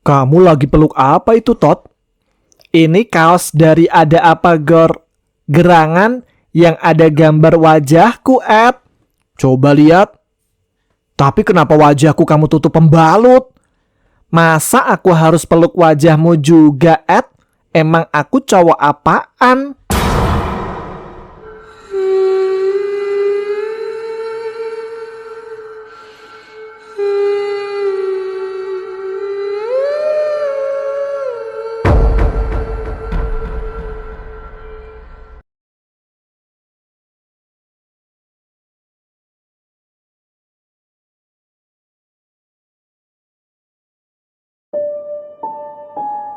Kamu lagi peluk apa itu, Tot? Ini kaos dari Ada Apa Gerangan yang ada gambar wajahku, Ed. Coba lihat. Tapi kenapa wajahku kamu tutup pembalut? Masa aku harus peluk wajahmu juga, Ed? Emang aku cowok apaan?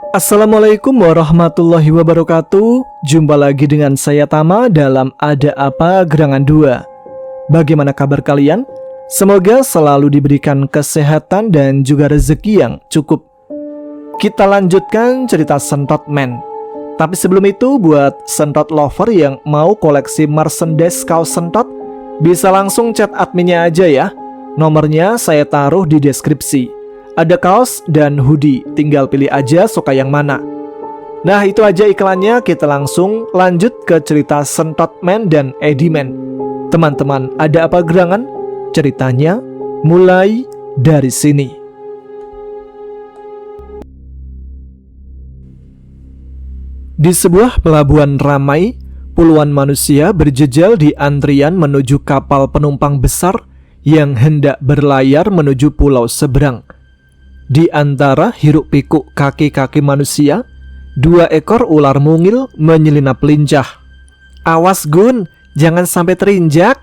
Assalamualaikum warahmatullahi wabarakatuh. Jumpa lagi dengan saya Tama dalam Ada Apa Gerangan 2. Bagaimana kabar kalian? Semoga selalu diberikan kesehatan dan juga rezeki yang cukup. Kita lanjutkan cerita Sentot Man. Tapi sebelum itu, buat Sentot lover yang mau koleksi merchandise kaos Sentot, bisa langsung chat adminnya aja ya. Nomornya saya taruh di deskripsi. Ada kaos dan hoodie, tinggal pilih aja suka yang mana. Nah, itu aja iklannya, kita langsung lanjut ke cerita Sentot Man dan Eddie Man. Teman-teman, ada apa gerangan? Ceritanya mulai dari sini. Di sebuah pelabuhan ramai, puluhan manusia berjejal di antrian menuju kapal penumpang besar yang hendak berlayar menuju pulau seberang. Di antara hiruk-pikuk kaki-kaki manusia, 2 ekor ular mungil menyelinap lincah. Awas Gun, jangan sampai terinjak.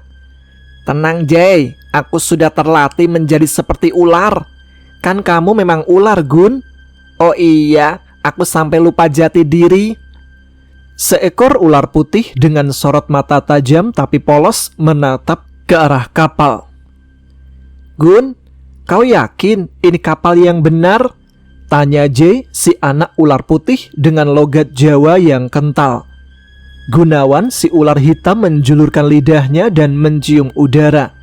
Tenang Jay, aku sudah terlatih menjadi seperti ular. Kan kamu memang ular Gun. Oh iya, aku sampai lupa jati diri. Seekor ular putih dengan sorot mata tajam tapi polos menatap ke arah kapal. Gun, kau yakin ini kapal yang benar? Tanya Jay, si anak ular putih dengan logat Jawa yang kental. Gunawan, si ular hitam, menjulurkan lidahnya dan mencium udara.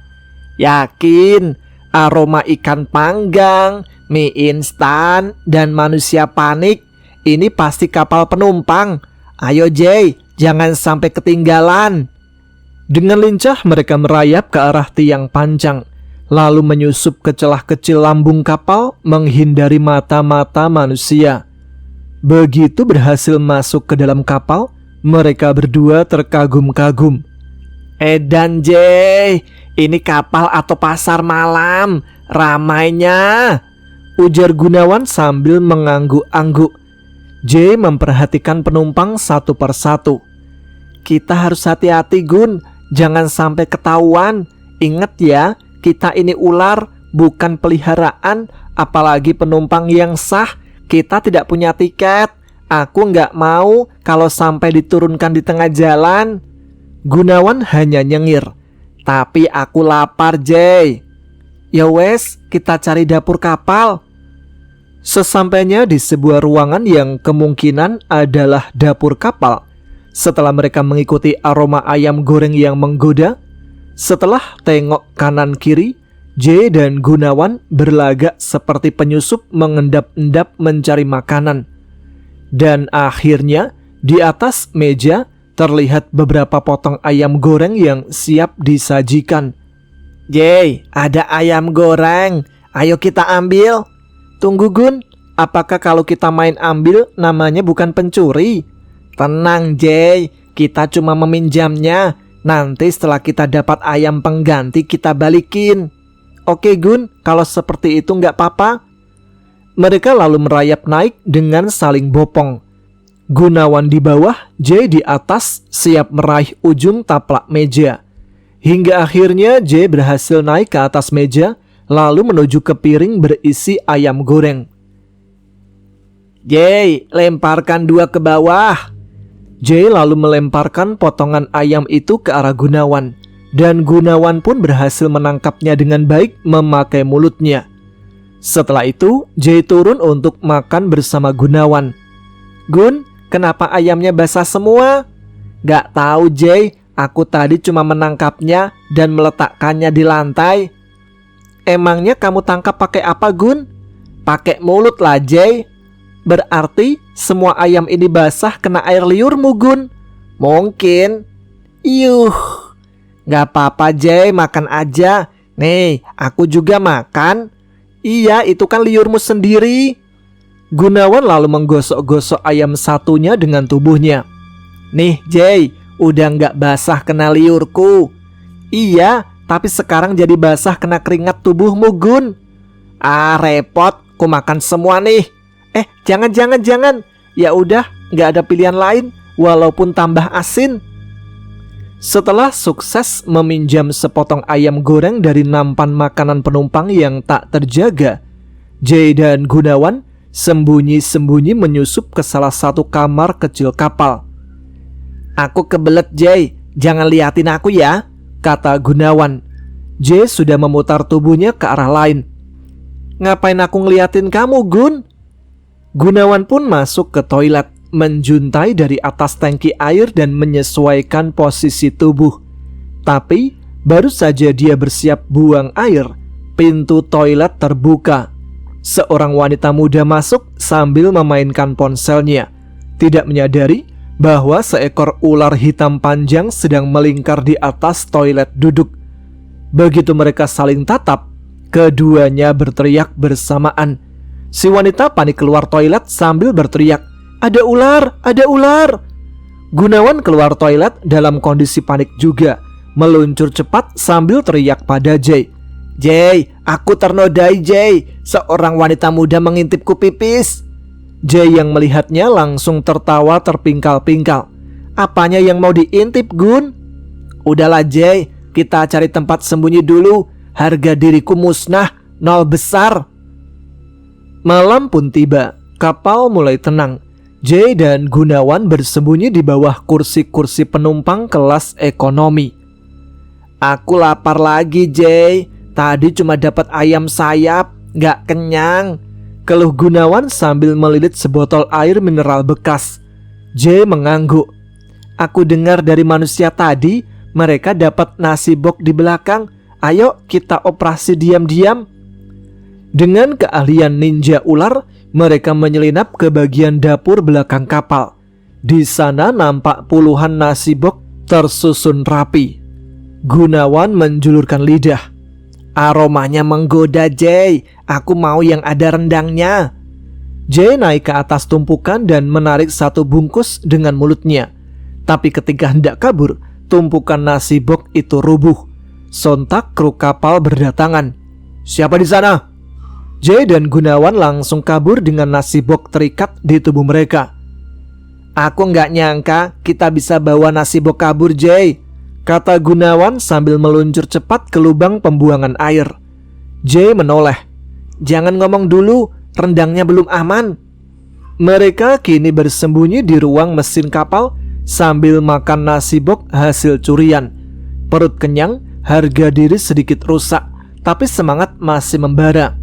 Yakin, aroma ikan panggang, mie instan, dan manusia panik. Ini pasti kapal penumpang. Ayo Jay, jangan sampai ketinggalan. Dengan lincah mereka merayap ke arah tiang pancang, lalu menyusup ke celah kecil lambung kapal menghindari mata-mata manusia. Begitu berhasil masuk ke dalam kapal, mereka berdua terkagum-kagum. Edan Jay, ini kapal atau pasar malam? Ramainya, ujar Gunawan sambil mengangguk-angguk. Jay memperhatikan penumpang satu persatu. Kita harus hati-hati Gun, jangan sampai ketahuan. Ingat ya, kita ini ular, bukan peliharaan, apalagi penumpang yang sah. Kita tidak punya tiket. Aku nggak mau kalau sampai diturunkan di tengah jalan. Gunawan hanya nyengir. Tapi aku lapar, Jay. Ya wes, kita cari dapur kapal. Sesampainya di sebuah ruangan yang kemungkinan adalah dapur kapal, setelah mereka mengikuti aroma ayam goreng yang menggoda, setelah tengok kanan kiri, Jay dan Gunawan berlagak seperti penyusup mengendap-endap mencari makanan. Dan akhirnya di atas meja terlihat beberapa potong ayam goreng yang siap disajikan. Jay, ada ayam goreng. Ayo kita ambil. Tunggu Gun, apakah kalau kita main ambil namanya bukan pencuri? Tenang Jay, kita cuma meminjamnya. Nanti setelah kita dapat ayam pengganti kita balikin. Oke Gun, kalau seperti itu nggak apa-apa. Mereka lalu merayap naik dengan saling bopong. Gunawan di bawah, Jay di atas, siap meraih ujung taplak meja. Hingga akhirnya Jay berhasil naik ke atas meja, lalu menuju ke piring berisi ayam goreng. Jay, lemparkan 2 ke bawah. Jay lalu melemparkan potongan ayam itu ke arah Gunawan, dan Gunawan pun berhasil menangkapnya dengan baik memakai mulutnya. Setelah itu, Jay turun untuk makan bersama Gunawan. Gun, kenapa ayamnya basah semua? Gak tahu Jay, aku tadi cuma menangkapnya dan meletakkannya di lantai. Emangnya kamu tangkap pakai apa Gun? Pakai mulut lah, Jay. Berarti semua ayam ini basah kena air liurmu, Gun? Mungkin. Yuh. Gak apa-apa, Jay, makan aja. Nih, aku juga makan. Iya, itu kan liurmu sendiri. Gunawan lalu menggosok-gosok ayam satunya dengan tubuhnya. Nih, Jay, udah gak basah kena liurku. Iya, tapi sekarang jadi basah kena keringat tubuhmu, Gun. Ah, repot, ku makan semua nih. Jangan. Ya udah, gak ada pilihan lain, walaupun tambah asin. Setelah sukses meminjam sepotong ayam goreng dari nampan makanan penumpang yang tak terjaga, Jay dan Gunawan sembunyi-sembunyi menyusup ke salah satu kamar kecil kapal. Aku kebelet, Jay, jangan liatin aku ya, kata Gunawan. Jay sudah memutar tubuhnya ke arah lain. Ngapain aku ngeliatin kamu, Gun? Gunawan pun masuk ke toilet, menjuntai dari atas tangki air dan menyesuaikan posisi tubuh. Tapi baru saja dia bersiap buang air, pintu toilet terbuka. Seorang wanita muda masuk sambil memainkan ponselnya, tidak menyadari bahwa seekor ular hitam panjang sedang melingkar di atas toilet duduk. Begitu mereka saling tatap, keduanya berteriak bersamaan. Si wanita panik keluar toilet sambil berteriak, "Ada ular! Ada ular!" Gunawan keluar toilet dalam kondisi panik juga, meluncur cepat sambil teriak pada Jay. "Jay, aku ternodai, Jay. Seorang wanita muda mengintipku pipis." Jay yang melihatnya langsung tertawa terpingkal-pingkal. "Apanya yang mau diintip, Gun?" "Udahlah, Jay, kita cari tempat sembunyi dulu. Harga diriku musnah, nol besar." Malam pun tiba, kapal mulai tenang. Jay dan Gunawan bersembunyi di bawah kursi-kursi penumpang kelas ekonomi. "Aku lapar lagi, Jay. Tadi cuma dapat ayam sayap, gak kenyang," keluh Gunawan sambil melilit sebotol air mineral bekas. Jay mengangguk. "Aku dengar dari manusia tadi, mereka dapat nasi bok di belakang. Ayo kita operasi diam-diam." Dengan keahlian ninja ular, mereka menyelinap ke bagian dapur belakang kapal. Di sana nampak puluhan nasi bok tersusun rapi. Gunawan menjulurkan lidah. "Aromanya menggoda, Jay. Aku mau yang ada rendangnya." Jay naik ke atas tumpukan dan menarik satu bungkus dengan mulutnya. Tapi ketika hendak kabur, tumpukan nasi bok itu rubuh. Sontak kru kapal berdatangan. "Siapa di sana?" Jay dan Gunawan langsung kabur dengan nasi bok terikat di tubuh mereka. "Aku nggak nyangka kita bisa bawa nasi bok kabur, Jay," kata Gunawan sambil meluncur cepat ke lubang pembuangan air. Jay menoleh. "Jangan ngomong dulu, rendangnya belum aman." Mereka kini bersembunyi di ruang mesin kapal sambil makan nasi bok hasil curian. Perut kenyang, harga diri sedikit rusak, tapi semangat masih membara.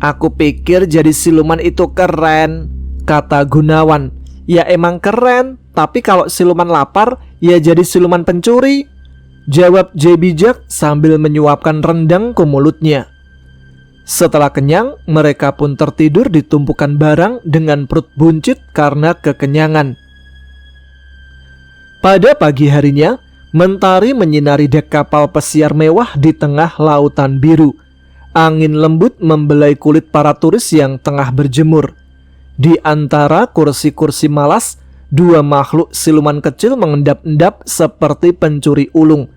"Aku pikir jadi siluman itu keren," kata Gunawan. "Ya emang keren, tapi kalau siluman lapar, ya jadi siluman pencuri," jawab Jay bijak sambil menyuapkan rendang ke mulutnya. Setelah kenyang, mereka pun tertidur di tumpukan barang dengan perut buncit karena kekenyangan. Pada pagi harinya, mentari menyinari dek kapal pesiar mewah di tengah lautan biru. Angin lembut membelai kulit para turis yang tengah berjemur. Di antara kursi-kursi malas, dua makhluk siluman kecil mengendap-endap seperti pencuri ulung.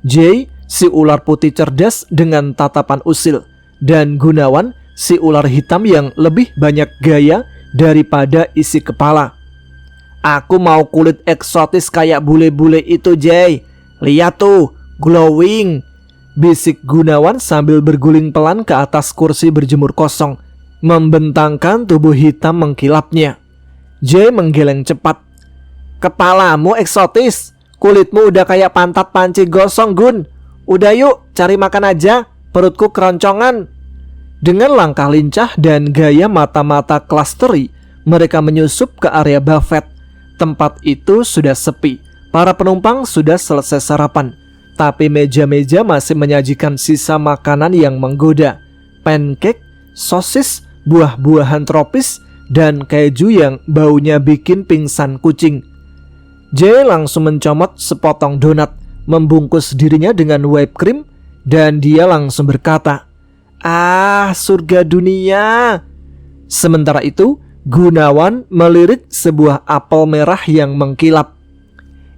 Jay, si ular putih cerdas dengan tatapan usil, dan Gunawan, si ular hitam yang lebih banyak gaya daripada isi kepala. "Aku mau kulit eksotis kayak bule-bule itu, Jay. Lihat tuh, glowing," bisik Gunawan sambil berguling pelan ke atas kursi berjemur kosong, membentangkan tubuh hitam mengkilapnya. Jay menggeleng cepat. "Kepalamu eksotis, kulitmu udah kayak pantat panci gosong, Gun. Udah yuk, cari makan aja, perutku keroncongan." Dengan langkah lincah dan gaya mata-mata klasteri, mereka menyusup ke area buffet. Tempat itu sudah sepi, para penumpang sudah selesai sarapan. Tapi meja-meja masih menyajikan sisa makanan yang menggoda. Pancake, sosis, buah-buahan tropis, dan keju yang baunya bikin pingsan kucing. Jay langsung mencomot sepotong donat, membungkus dirinya dengan whipped cream, dan dia langsung berkata, "Ah, surga dunia." Sementara itu, Gunawan melirik sebuah apel merah yang mengkilap.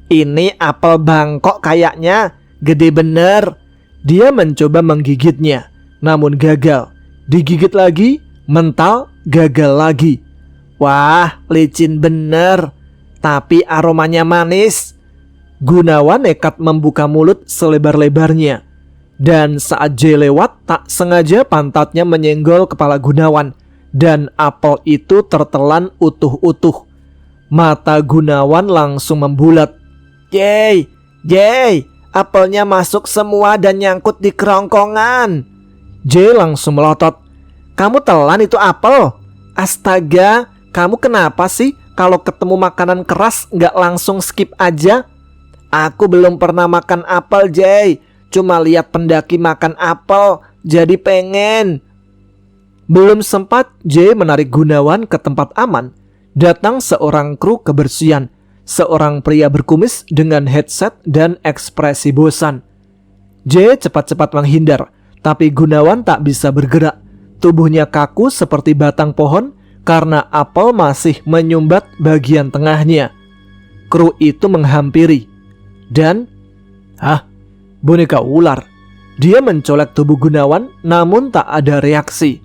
"Ini apel Bangkok kayaknya, gede bener." Dia mencoba menggigitnya, namun gagal. Digigit lagi, mental, gagal lagi. "Wah, licin bener, tapi aromanya manis." Gunawan nekat membuka mulut selebar-lebarnya. Dan saat Jay lewat, tak sengaja pantatnya menyenggol kepala Gunawan, dan apel itu tertelan utuh-utuh. Mata Gunawan langsung membulat. Jay, apelnya masuk semua dan nyangkut di kerongkongan." Jay langsung melotot. "Kamu telan itu apel? Astaga, kamu kenapa sih kalau ketemu makanan keras nggak langsung skip aja?" "Aku belum pernah makan apel, Jay. Cuma lihat pendaki makan apel, jadi pengen." Belum sempat Jay menarik Gunawan ke tempat aman, datang seorang kru kebersihan, seorang pria berkumis dengan headset dan ekspresi bosan. Jay cepat-cepat menghindar, tapi Gunawan tak bisa bergerak. Tubuhnya kaku seperti batang pohon karena apel masih menyumbat bagian tengahnya. Kru itu menghampiri dan boneka ular. Dia mencolek tubuh Gunawan namun tak ada reaksi.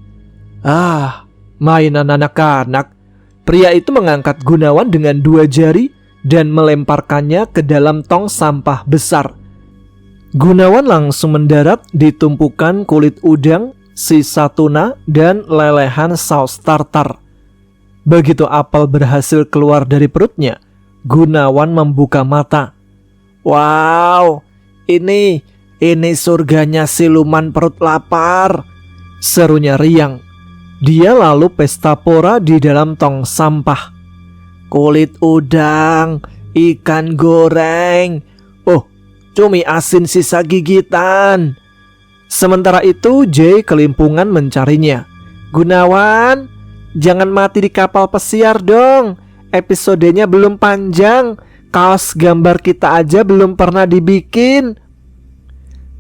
Mainan anak-anak. Pria itu mengangkat Gunawan dengan 2 jari dan melemparkannya ke dalam tong sampah besar. Gunawan langsung mendarat di tumpukan kulit udang, sisa tuna, dan lelehan saus tartar. Begitu apel berhasil keluar dari perutnya, Gunawan membuka mata. "Wow, ini surganya siluman perut lapar," serunya riang. Dia lalu pesta pora di dalam tong sampah. Kulit udang, ikan goreng, cumi asin sisa gigitan. Sementara itu Jay kelimpungan mencarinya. "Gunawan, jangan mati di kapal pesiar dong. Episodenya belum panjang. Kaos gambar kita aja belum pernah dibikin."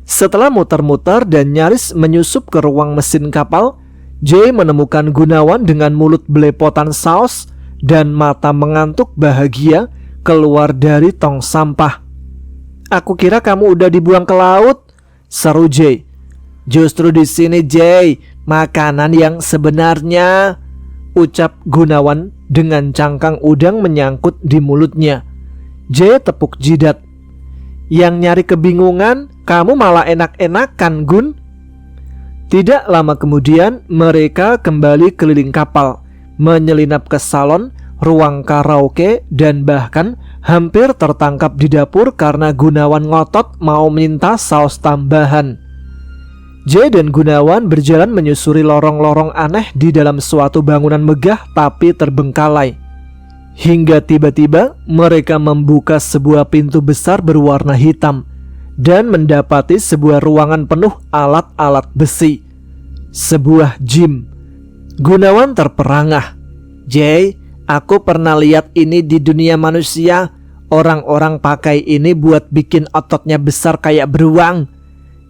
Setelah muter-muter dan nyaris menyusup ke ruang mesin kapal, Jay menemukan Gunawan dengan mulut belepotan saus dan mata mengantuk bahagia keluar dari tong sampah. "Aku kira kamu udah dibuang ke laut," seru Jay. "Justru di sini, Jay, makanan yang sebenarnya," ucap Gunawan dengan cangkang udang menyangkut di mulutnya. Jay tepuk jidat. "Yang nyari kebingungan, kamu malah enak-enakan, Gun." Tidak lama kemudian mereka kembali keliling kapal, menyelinap ke salon, ruang karaoke, dan bahkan hampir tertangkap di dapur karena Gunawan ngotot mau minta saus tambahan. Jay dan Gunawan berjalan menyusuri lorong-lorong aneh di dalam suatu bangunan megah tapi terbengkalai. Hingga tiba-tiba mereka membuka sebuah pintu besar berwarna hitam dan mendapati sebuah ruangan penuh alat-alat besi. Sebuah gym. Gunawan terperangah. "Jay, aku pernah lihat ini di dunia manusia. Orang-orang pakai ini buat bikin ototnya besar kayak beruang."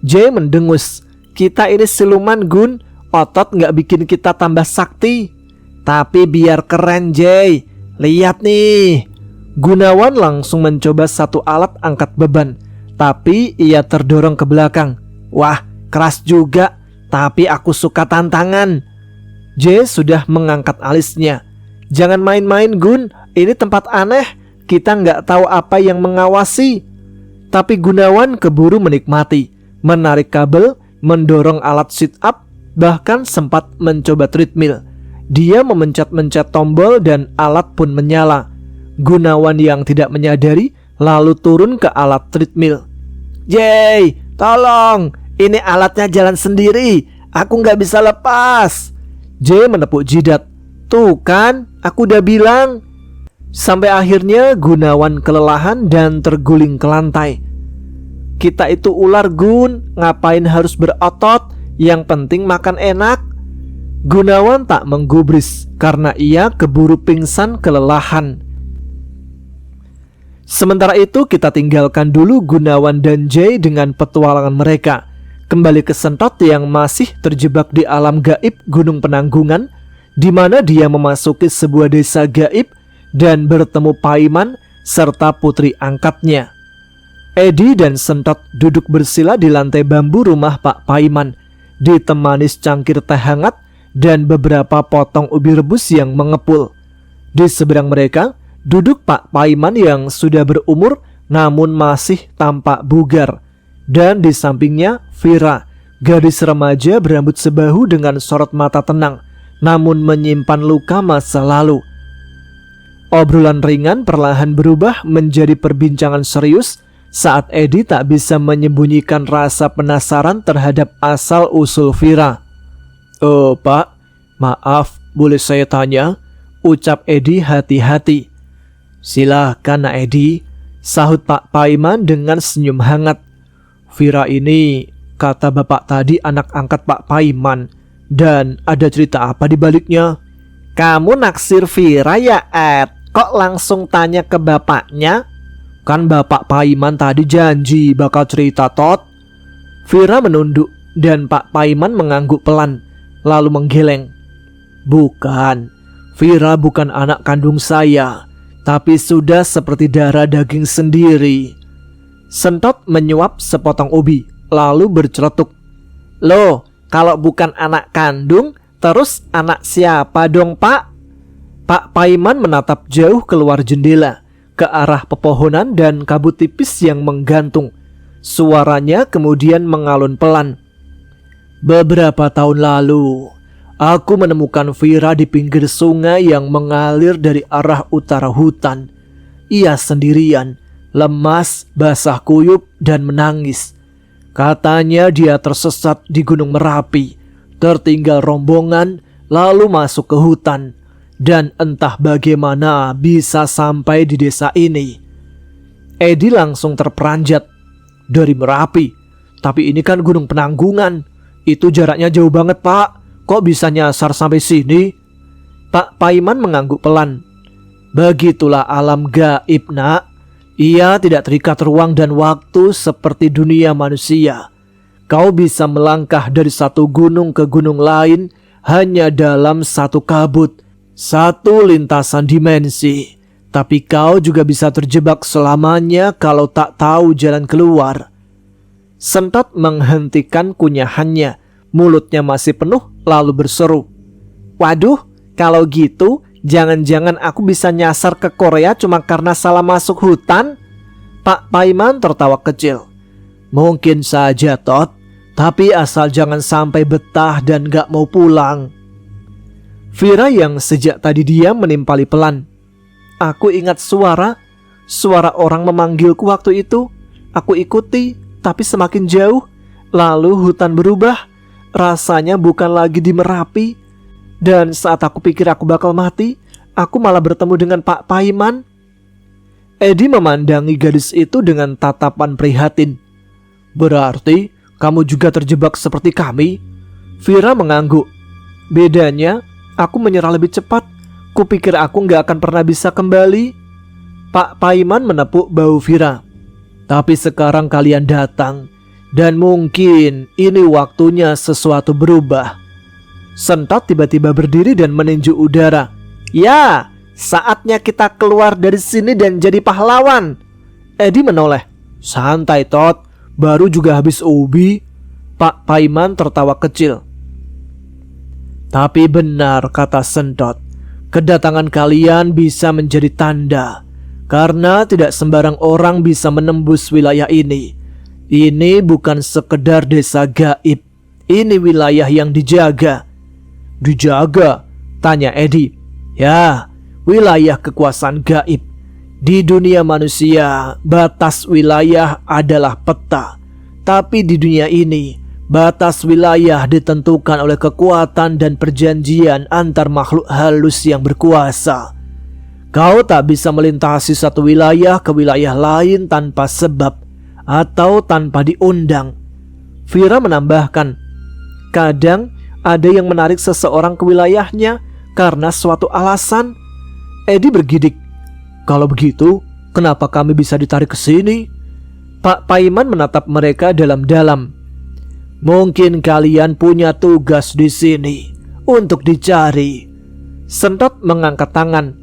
Jay mendengus. "Kita ini siluman, Gun. Otot gak bikin kita tambah sakti." "Tapi biar keren, Jay. Lihat nih." Gunawan langsung mencoba satu alat angkat beban, tapi ia terdorong ke belakang. "Wah, keras juga, tapi aku suka tantangan." Jay sudah mengangkat alisnya. "Jangan main-main, Gun. Ini tempat aneh. Kita nggak tahu apa yang mengawasi." Tapi Gunawan keburu menikmati, menarik kabel, mendorong alat sit up, bahkan sempat mencoba treadmill. Dia memencet-mencet tombol dan alat pun menyala. Gunawan yang tidak menyadari lalu turun ke alat treadmill. "Jay, tolong, ini alatnya jalan sendiri. Aku nggak bisa lepas." Jay menepuk jidat. "Tuh kan, aku udah bilang." Sampai akhirnya Gunawan kelelahan dan terguling ke lantai. "Kita itu ular, Gun. Ngapain harus berotot? Yang penting makan enak." Gunawan tak menggubris karena ia keburu pingsan kelelahan. Sementara itu kita tinggalkan dulu Gunawan dan Jay dengan petualangan mereka. Kembali ke Sentot yang masih terjebak di alam gaib Gunung Penanggungan, di mana dia memasuki sebuah desa gaib dan bertemu Paiman serta putri angkatnya. Edi dan Sentot duduk bersila di lantai bambu rumah Pak Paiman, ditemani secangkir teh hangat dan beberapa potong ubi rebus yang mengepul. Di seberang mereka duduk Pak Paiman yang sudah berumur namun masih tampak bugar. Dan di sampingnya Vira, gadis remaja berambut sebahu dengan sorot mata tenang namun menyimpan luka masa lalu. Obrolan ringan perlahan berubah menjadi perbincangan serius saat Edi tak bisa menyembunyikan rasa penasaran terhadap asal-usul Vira. "Oh Pak, maaf, boleh saya tanya?" ucap Edi hati-hati. "Silakan Nak Edi," sahut Pak Paiman dengan senyum hangat. "Vira ini, kata bapak tadi, anak angkat Pak Paiman. Dan ada cerita apa di baliknya?" "Kamu naksir Vira ya, Ed? Kok langsung tanya ke bapaknya?" "Kan Bapak Paiman tadi janji bakal cerita, Tot." Vira menunduk dan Pak Paiman mengangguk pelan, lalu menggeleng. "Bukan, Vira bukan anak kandung saya, tapi sudah seperti darah daging sendiri." Sentot menyuap sepotong ubi, lalu berceletuk. "Loh, kalau bukan anak kandung, terus anak siapa dong, Pak?" Pak Paiman menatap jauh keluar jendela, ke arah pepohonan dan kabut tipis yang menggantung. Suaranya kemudian mengalun pelan. "Beberapa tahun lalu, aku menemukan Vira di pinggir sungai yang mengalir dari arah utara hutan. Ia sendirian, lemas, basah kuyup, dan menangis. Katanya dia tersesat di Gunung Merapi, tertinggal rombongan, lalu masuk ke hutan. Dan entah bagaimana bisa sampai di desa ini." Edi langsung terperanjat. "Dari Merapi? Tapi ini kan Gunung Penanggungan. Itu jaraknya jauh banget, Pak. Kok bisa nyasar sampai sini?" Pak Paiman mengangguk pelan. "Begitulah alam gaib, Nak. Ia tidak terikat ruang dan waktu seperti dunia manusia. Kau bisa melangkah dari satu gunung ke gunung lain hanya dalam satu kabut, satu lintasan dimensi. Tapi kau juga bisa terjebak selamanya kalau tak tahu jalan keluar." Sentot menghentikan kunyahannya. Mulutnya masih penuh lalu berseru, "Waduh, kalau gitu jangan-jangan aku bisa nyasar ke Korea cuma karena salah masuk hutan?" Pak Paiman tertawa kecil. "Mungkin saja, Tot. Tapi asal jangan sampai betah dan gak mau pulang." Vira yang sejak tadi diam menimpali pelan. "Aku ingat suara orang memanggilku waktu itu. Aku ikuti, tapi semakin jauh. Lalu hutan berubah. Rasanya bukan lagi di Merapi. Dan saat aku pikir aku bakal mati, aku malah bertemu dengan Pak Paiman." Edi memandangi gadis itu dengan tatapan prihatin. "Berarti kamu juga terjebak seperti kami?" Vira mengangguk. "Bedanya, aku menyerah lebih cepat. Kupikir aku gak akan pernah bisa kembali." Pak Paiman menepuk bahu Vira. "Tapi sekarang kalian datang, dan mungkin ini waktunya sesuatu berubah." Sentot tiba-tiba berdiri dan meninju udara. "Ya, saatnya kita keluar dari sini dan jadi pahlawan." Edi menoleh. "Santai, Tot, baru juga habis ubi." Pak Paiman tertawa kecil. "Tapi benar kata Sentot, kedatangan kalian bisa menjadi tanda, karena tidak sembarang orang bisa menembus wilayah ini. Ini bukan sekedar desa gaib, ini wilayah yang dijaga." "Dijaga?" tanya Edi. "Ya, wilayah kekuasaan gaib. Di dunia manusia, batas wilayah adalah peta. Tapi di dunia ini, batas wilayah ditentukan oleh kekuatan dan perjanjian antar makhluk halus yang berkuasa. Kau tak bisa melintasi satu wilayah ke wilayah lain tanpa sebab atau tanpa diundang." Vira menambahkan, "Kadang ada yang menarik seseorang ke wilayahnya karena suatu alasan. Edi bergidik. Kalau begitu, kenapa kami bisa ditarik ke sini? Pak Paiman menatap mereka dalam-dalam. Mungkin kalian punya tugas di sini untuk dicari. Sentot mengangkat tangan.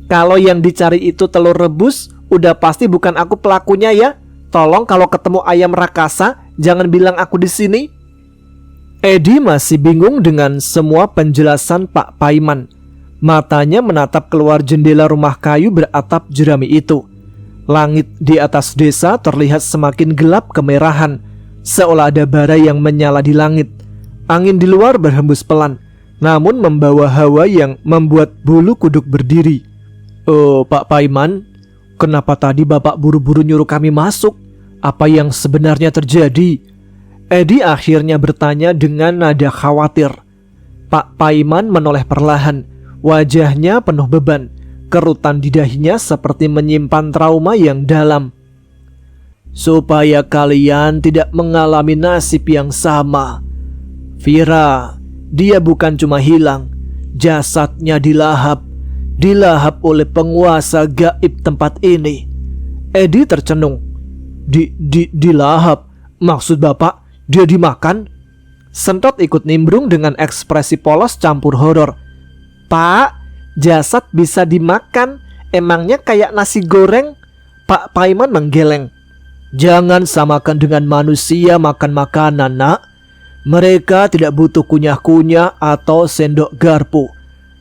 Kalau yang dicari itu telur rebus, udah pasti bukan aku pelakunya ya. Tolong kalau ketemu ayam rakasa, jangan bilang aku di sini. Edi masih bingung dengan semua penjelasan Pak Paiman. Matanya menatap keluar jendela rumah kayu beratap jerami itu. Langit di atas desa terlihat semakin gelap kemerahan, seolah ada bara yang menyala di langit. Angin di luar berhembus pelan, namun membawa hawa yang membuat bulu kuduk berdiri. Oh, Pak Paiman, kenapa tadi Bapak buru-buru nyuruh kami masuk? Apa yang sebenarnya terjadi? Edi akhirnya bertanya dengan nada khawatir. Pak Paiman menoleh perlahan. Wajahnya penuh beban. Kerutan di dahinya seperti menyimpan trauma yang dalam. Supaya kalian tidak mengalami nasib yang sama. Vira, dia bukan cuma hilang, jasadnya dilahap oleh penguasa gaib tempat ini. Edi tercenung. Dilahap? Maksud Bapak, dia dimakan? Sentot ikut nimbrung dengan ekspresi polos campur horor. Pak, jasad bisa dimakan? Emangnya kayak nasi goreng? Pak Paiman menggeleng. Jangan samakan dengan manusia makan makanan, nak. Mereka tidak butuh kunyah-kunyah atau sendok garpu.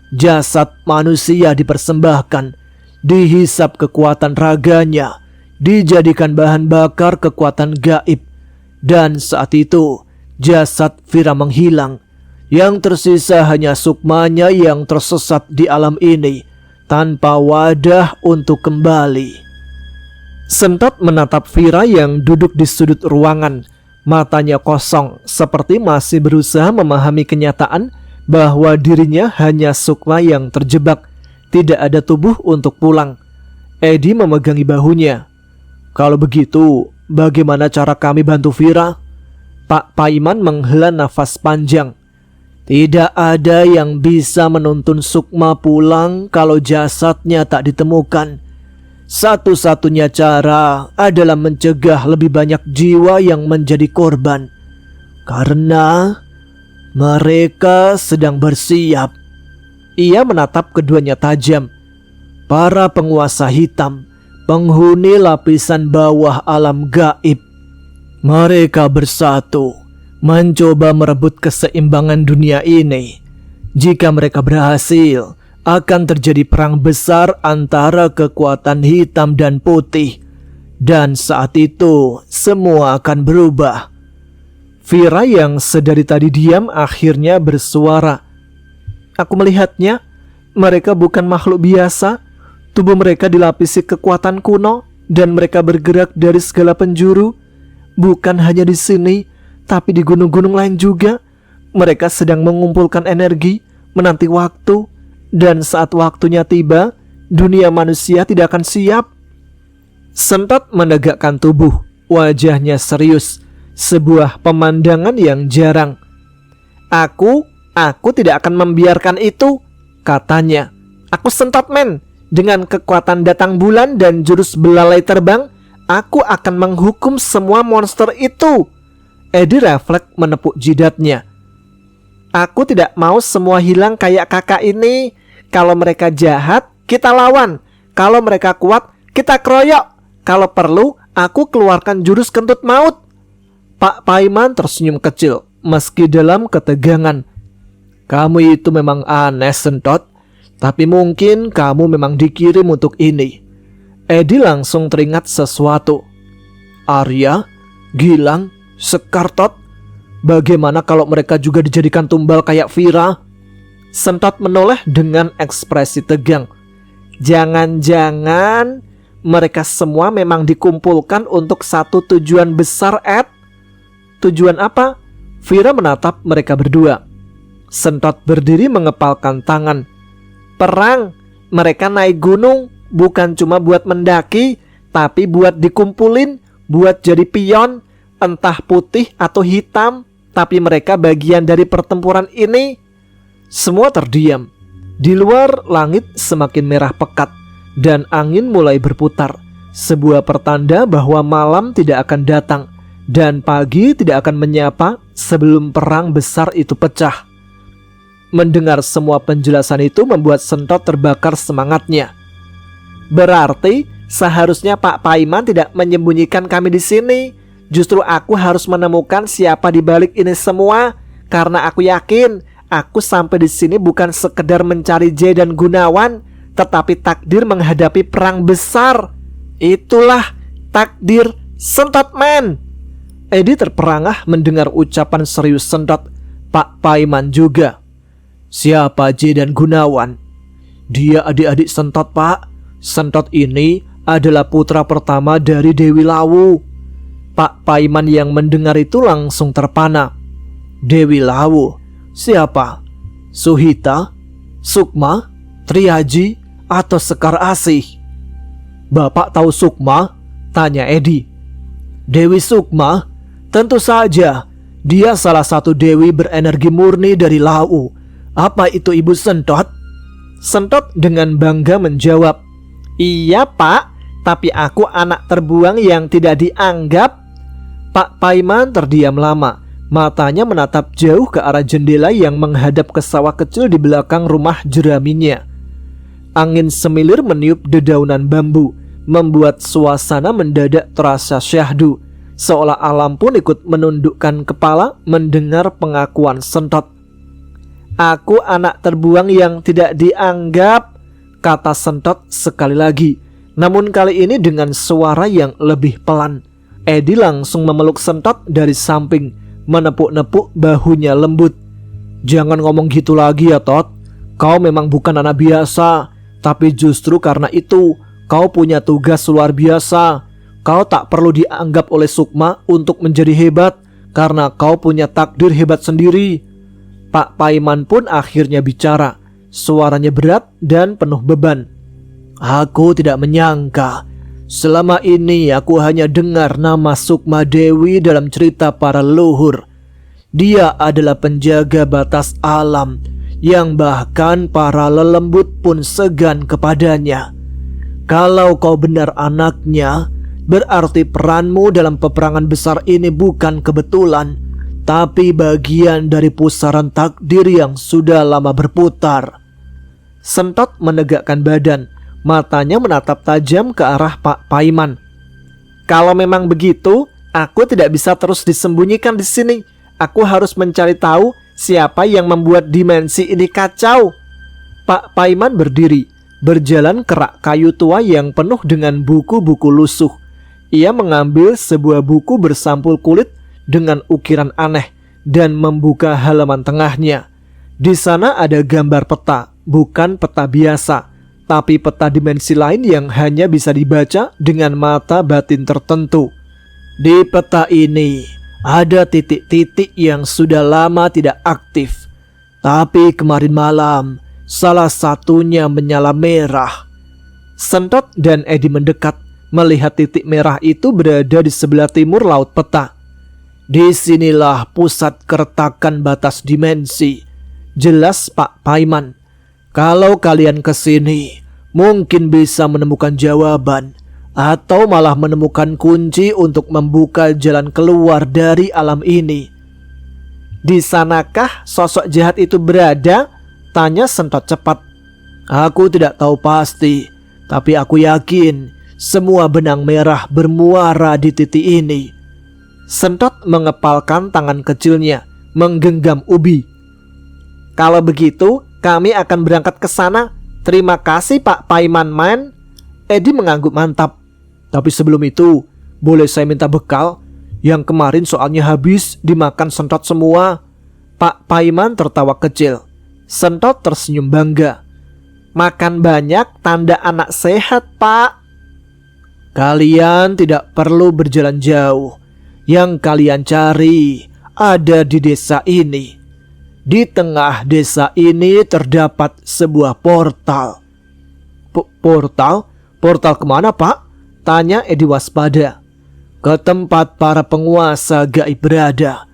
Jasad manusia dipersembahkan, dihisap kekuatan raganya, dijadikan bahan bakar kekuatan gaib. Dan saat itu jasad Vira menghilang. Yang tersisa hanya sukmanya yang tersesat di alam ini, tanpa wadah untuk kembali. Sentot menatap Vira yang duduk di sudut ruangan. Matanya kosong, seperti masih berusaha memahami kenyataan bahwa dirinya hanya sukma yang terjebak. Tidak ada tubuh untuk pulang. Edi memegangi bahunya. Kalau begitu, bagaimana cara kami bantu Vira? Pak Paiman menghela nafas panjang. Tidak ada yang bisa menuntun Sukma pulang kalau jasadnya tak ditemukan. Satu-satunya cara adalah mencegah lebih banyak jiwa yang menjadi korban. Karena mereka sedang bersiap. Ia menatap keduanya tajam. Para penguasa hitam, penghuni lapisan bawah alam gaib. Mereka bersatu, mencoba merebut keseimbangan dunia ini. Jika mereka berhasil, akan terjadi perang besar antara kekuatan hitam dan putih. Dan saat itu, semua akan berubah. Vira yang sedari tadi diam akhirnya bersuara. Aku melihatnya, mereka bukan makhluk biasa. Tubuh mereka dilapisi kekuatan kuno, dan mereka bergerak dari segala penjuru. Bukan hanya di sini, tapi di gunung-gunung lain juga. Mereka sedang mengumpulkan energi, menanti waktu, dan saat waktunya tiba, dunia manusia tidak akan siap. Sentot menegakkan tubuh, wajahnya serius, sebuah pemandangan yang jarang. Aku tidak akan membiarkan itu, katanya. Aku Sentot Men, dengan kekuatan datang bulan dan jurus belalai terbang, aku akan menghukum semua monster itu. Edi refleks menepuk jidatnya. Aku tidak mau semua hilang kayak kakak ini. Kalau mereka jahat, kita lawan. Kalau mereka kuat, kita keroyok. Kalau perlu, aku keluarkan jurus kentut maut. Pak Paiman tersenyum kecil, meski dalam ketegangan. Kamu itu memang aneh, Sentot. Tapi mungkin kamu memang dikirim untuk ini. Edi langsung teringat sesuatu. Arya, Gilang, Sekartot, bagaimana kalau mereka juga dijadikan tumbal kayak Vira? Sentot menoleh dengan ekspresi tegang. Jangan-jangan mereka semua memang dikumpulkan untuk satu tujuan besar, Ed? Tujuan apa? Vira menatap mereka berdua. Sentot berdiri mengepalkan tangan. Perang, mereka naik gunung bukan cuma buat mendaki, tapi buat dikumpulin, buat jadi pion, entah putih atau hitam. tapi mereka bagian dari pertempuran ini. Semua terdiam. Di luar langit semakin merah pekat dan angin mulai berputar, sebuah pertanda bahwa malam tidak akan datang dan pagi tidak akan menyapa sebelum perang besar itu pecah. Mendengar semua penjelasan itu membuat Sentot terbakar semangatnya. Berarti seharusnya Pak Paiman tidak menyembunyikan kami di sini. Justru aku harus menemukan siapa di balik ini semua, karena aku yakin aku sampai di sini bukan sekedar mencari Jay dan Gunawan, tetapi takdir menghadapi perang besar. Itulah takdir Sentot Man. Edi terperangah mendengar ucapan serius Sentot. Pak Paiman juga. Siapa Jay dan Gunawan? Dia adik-adik Sentot, Pak. Sentot ini adalah putra pertama dari Dewi Lawu. Pak Paiman yang mendengar itu langsung terpana. Dewi Lawu? Siapa? Suhita? Sukma? Triaji? Atau Sekar Asih? Bapak tahu Sukma? Tanya Edi. Dewi Sukma? Tentu saja. Dia salah satu dewi berenergi murni dari Lawu. Apa itu Ibu Sentot? Sentot dengan bangga menjawab. Iya Pak, tapi aku anak terbuang yang tidak dianggap. Pak Paiman terdiam lama. Matanya menatap jauh ke arah jendela yang menghadap ke sawah kecil di belakang rumah jeraminya. Angin semilir meniup dedaunan bambu, membuat suasana mendadak terasa syahdu, seolah alam pun ikut menundukkan kepala mendengar pengakuan Sentot. Aku anak terbuang yang tidak dianggap, kata Sentot sekali lagi, namun kali ini dengan suara yang lebih pelan. Edi langsung memeluk Sentot dari samping, menepuk-nepuk bahunya lembut. Jangan ngomong gitu lagi ya Tot. Kau memang bukan anak biasa, tapi justru karena itu kau punya tugas luar biasa. Kau tak perlu dianggap oleh Sukma untuk menjadi hebat, karena kau punya takdir hebat sendiri. Pak Paiman pun akhirnya bicara. Suaranya berat dan penuh beban. Aku tidak menyangka. Selama ini aku hanya dengar nama Sukma Dewi dalam cerita para leluhur. Dia adalah penjaga batas alam yang bahkan para lelembut pun segan kepadanya. Kalau kau benar anaknya, berarti peranmu dalam peperangan besar ini bukan kebetulan, tapi bagian dari pusaran takdir yang sudah lama berputar. Sentot menegakkan badan. Matanya menatap tajam ke arah Pak Paiman. Kalau memang begitu, aku tidak bisa terus disembunyikan di sini. Aku harus mencari tahu siapa yang membuat dimensi ini kacau. Pak Paiman berdiri, berjalan ke rak kayu tua yang penuh dengan buku-buku lusuh. Ia mengambil sebuah buku bersampul kulit dengan ukiran aneh dan membuka halaman tengahnya. Di sana ada gambar peta, bukan peta biasa, tapi peta dimensi lain yang hanya bisa dibaca dengan mata batin tertentu. Di peta ini ada titik-titik yang sudah lama tidak aktif, tapi kemarin malam salah satunya menyala merah. Sentot dan Edi mendekat, melihat titik merah itu berada di sebelah timur laut peta. Disinilah pusat keretakan batas dimensi, jelas Pak Paiman. Kalau kalian kesini, mungkin bisa menemukan jawaban atau malah menemukan kunci untuk membuka jalan keluar dari alam ini. Di sanakah sosok jahat itu berada? Tanya Sentot cepat. Aku tidak tahu pasti, tapi aku yakin semua benang merah bermuara di titik ini. Sentot mengepalkan tangan kecilnya, menggenggam ubi. Kalau begitu, kami akan berangkat ke sana. Terima kasih Pak Paiman Man. Edi mengangguk mantap. Tapi sebelum itu, boleh saya minta bekal? Yang kemarin soalnya habis dimakan Sentot semua. Pak Paiman tertawa kecil. Sentot tersenyum bangga. Makan banyak tanda anak sehat, Pak. Kalian tidak perlu berjalan jauh. Yang kalian cari ada di desa ini. Di tengah desa ini terdapat sebuah portal. Portal? Portal kemana, Pak? Tanya Edi waspada. Ke tempat para penguasa gaib berada.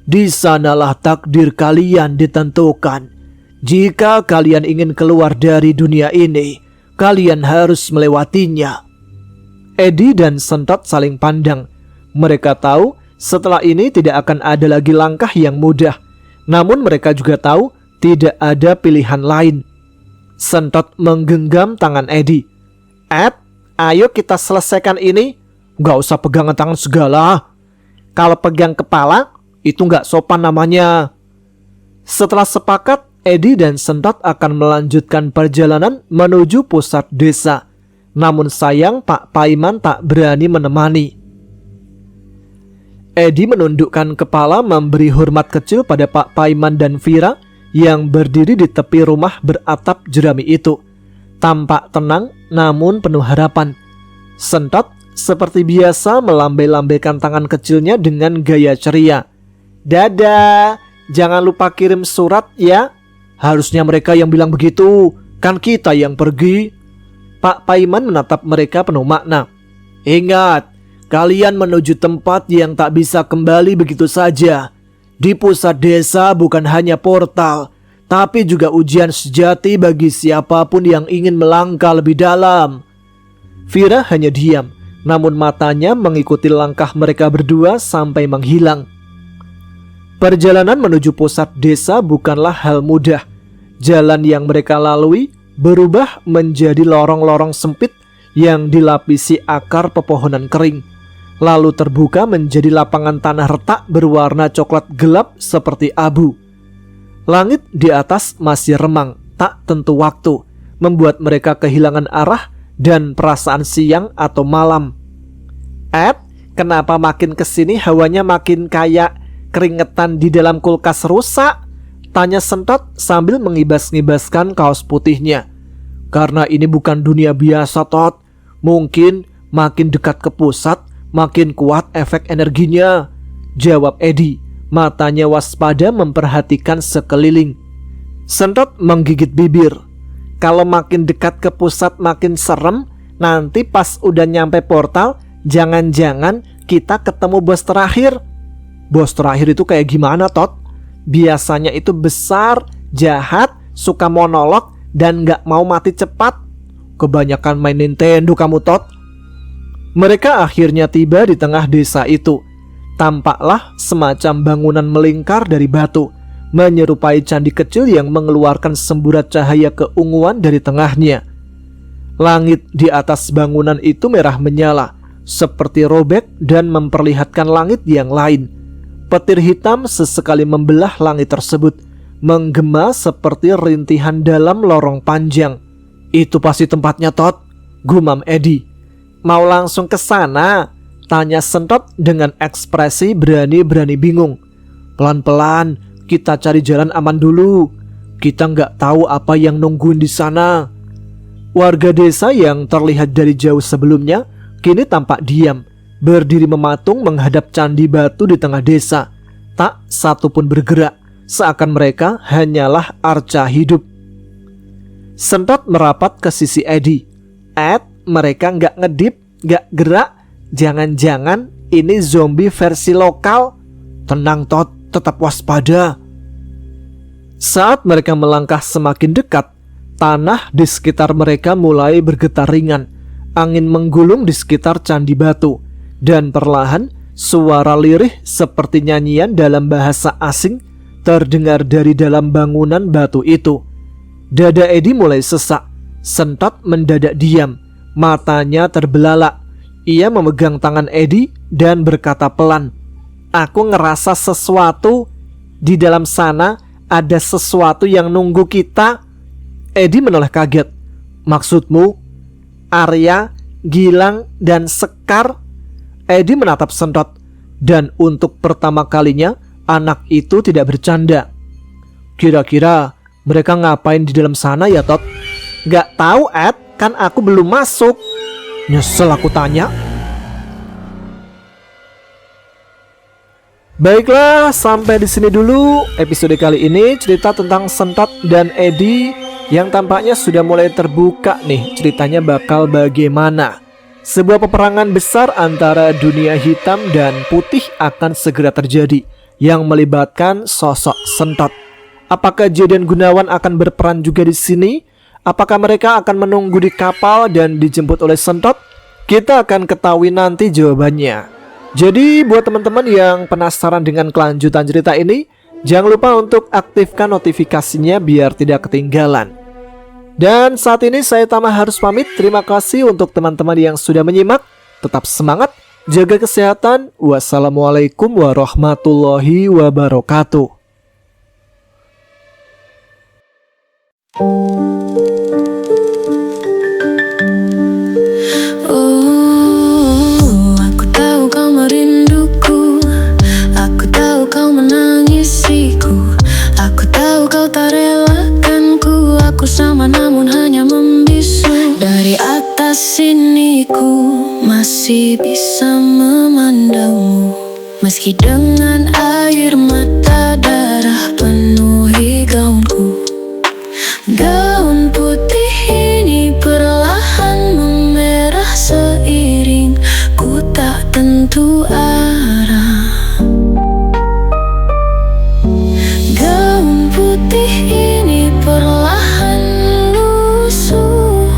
Di sanalah takdir kalian ditentukan. Jika kalian ingin keluar dari dunia ini, kalian harus melewatinya." Edi dan Sentot saling pandang. Mereka tahu setelah ini tidak akan ada lagi langkah yang mudah. Namun mereka juga tahu tidak ada pilihan lain. Sentot menggenggam tangan Edi. "Ed, ayo kita selesaikan ini. Gak usah pegangan tangan segala. Kalau pegang kepala, itu gak sopan namanya." Setelah sepakat, Edi dan Sentot akan melanjutkan perjalanan menuju pusat desa. Namun sayang Pak Paiman tak berani menemani. Edi menundukkan kepala memberi hormat kecil pada Pak Paiman dan Vira yang berdiri di tepi rumah beratap jerami itu. Tampak tenang namun penuh harapan. Sentot seperti biasa melambai-lambaikan tangan kecilnya dengan gaya ceria. "Dadah, jangan lupa kirim surat ya." "Harusnya mereka yang bilang begitu, kan kita yang pergi." Pak Paiman menatap mereka penuh makna. "Ingat, kalian menuju tempat yang tak bisa kembali begitu saja. Di pusat desa bukan hanya portal, tapi juga ujian sejati bagi siapapun yang ingin melangkah lebih dalam." Vira hanya diam, namun matanya mengikuti langkah mereka berdua sampai menghilang. Perjalanan menuju pusat desa bukanlah hal mudah. Jalan yang mereka lalui berubah menjadi lorong-lorong sempit yang dilapisi akar pepohonan kering. Lalu terbuka menjadi lapangan tanah retak berwarna coklat gelap seperti abu. Langit di atas masih remang, tak tentu waktu, membuat mereka kehilangan arah dan perasaan siang atau malam. "Ed, kenapa makin kesini hawanya makin kayak keringetan di dalam kulkas rusak?" tanya Sentot sambil mengibas-ngibaskan kaos putihnya. "Karena ini bukan dunia biasa, Tot. Mungkin makin dekat ke pusat, makin kuat efek energinya," jawab Edi, matanya waspada memperhatikan sekeliling. Sentot menggigit bibir. "Kalau makin dekat ke pusat makin serem, nanti pas udah nyampe portal, jangan-jangan kita ketemu bos terakhir." "Bos terakhir itu kayak gimana, Tot?" "Biasanya itu besar, jahat, suka monolog, dan gak mau mati cepat." "Kebanyakan main Nintendo kamu, Tot." Mereka akhirnya tiba di tengah desa itu. Tampaklah semacam bangunan melingkar dari batu, menyerupai candi kecil yang mengeluarkan semburat cahaya keunguan dari tengahnya. Langit di atas bangunan itu merah menyala, seperti robek dan memperlihatkan langit yang lain. Petir hitam sesekali membelah langit tersebut, menggema seperti rintihan dalam lorong panjang. "Itu pasti tempatnya, Tot," gumam Edi. "Mau langsung ke sana?" tanya Sentot dengan ekspresi berani-berani bingung. "Pelan-pelan, kita cari jalan aman dulu. Kita nggak tahu apa yang nungguin di sana." Warga desa yang terlihat dari jauh sebelumnya kini tampak diam, berdiri mematung menghadap candi batu di tengah desa. Tak satu pun bergerak, seakan mereka hanyalah arca hidup. Sentot merapat ke sisi Edi. "Ed, mereka nggak ngedip, nggak gerak. Jangan-jangan ini zombie versi lokal." "Tenang, Tot, tetap waspada." Saat mereka melangkah semakin dekat, tanah di sekitar mereka mulai bergetar ringan. Angin menggulung di sekitar candi batu. Dan perlahan suara lirih seperti nyanyian dalam bahasa asing terdengar dari dalam bangunan batu itu. Dada Edi mulai sesak. Sentot mendadak diam, matanya terbelalak. Ia memegang tangan Edi dan berkata pelan, "Aku ngerasa sesuatu. Di dalam sana ada sesuatu yang nunggu kita." Edi menoleh kaget. "Maksudmu?" "Arya, Gilang, dan Sekar." Edi menatap Sentot, dan untuk pertama kalinya anak itu tidak bercanda. "Kira-kira mereka ngapain di dalam sana ya, Tot?" "Gak tahu, Ed, kan aku belum masuk." "Nyesel aku tanya." Baiklah, sampai di sini dulu episode kali ini, cerita tentang Sentot dan Edi yang tampaknya sudah mulai terbuka nih ceritanya bakal bagaimana. Sebuah peperangan besar antara dunia hitam dan putih akan segera terjadi. yang melibatkan sosok Sentot. Apakah Joe dan Gunawan akan berperan juga di sini? Apakah mereka akan menunggu di kapal dan dijemput oleh Sentot? Kita akan ketahui nanti jawabannya. Jadi buat teman-teman yang penasaran dengan kelanjutan cerita ini, jangan lupa untuk aktifkan notifikasinya biar tidak ketinggalan. Dan saat ini saya Tama harus pamit. Terima kasih untuk teman-teman yang sudah menyimak. Tetap semangat, jaga kesehatan. Wassalamualaikum warahmatullahi wabarakatuh. Aku tahu kau merinduku, aku tahu kau menangisiku, aku tahu kau tak relakanku. Aku sama namun hanya membisu. Dari atas sini ku masih bisa memandangmu, meski dengan air mata darah penuhi gaunku. Gaun putih ini perlahan memerah seiring ku tak tentu arah. Gaun putih ini perlahan lusuh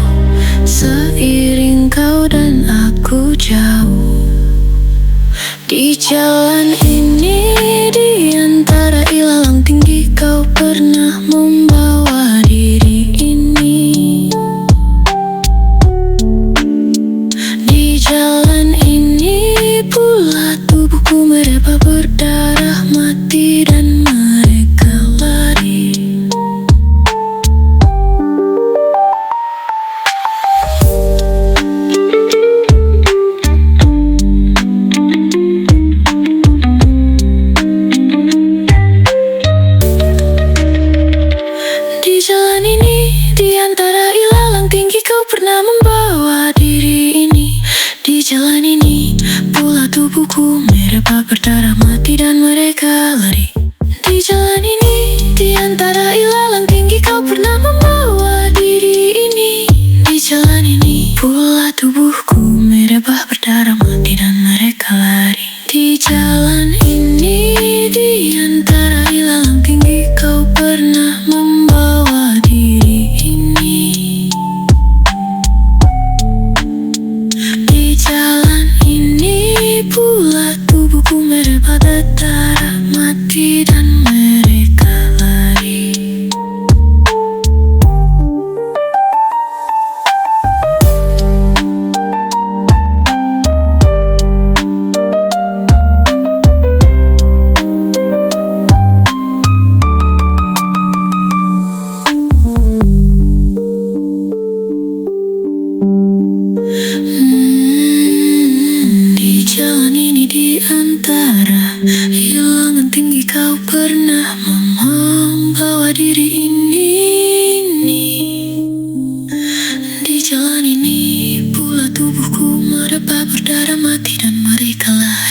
seiring kau dan aku jauh. Di jalan ini, di antara ilalang tinggi, kau pernah membawa diri ini. Di jalan ini pula tubuhku mereba berdarah mati dan mereka lari. Di jalan ini, di antara ilalang tinggi, kau pernah membawa diri ini. Di jalan ini, pula tubuhku mereba berdarah mati dan mereka lari. Di jalan ini, di antara ilalang tinggi, kau pernah membawa diri ini. Di jalan ini, pula tubuhku mereba berdarah mati dan mereka lari. Di jalan ini, di antara ilalang tinggi, kau pernah membawa diri ini. Di jalan ini pula tubuhku mereba berdarah mati dan mereka lari. Di jalan ini, di antara ilalang tinggi, kau pernah membawa diri ini. Di jalan ini pula tubuhku mereba berdarah mati dan mereka lari.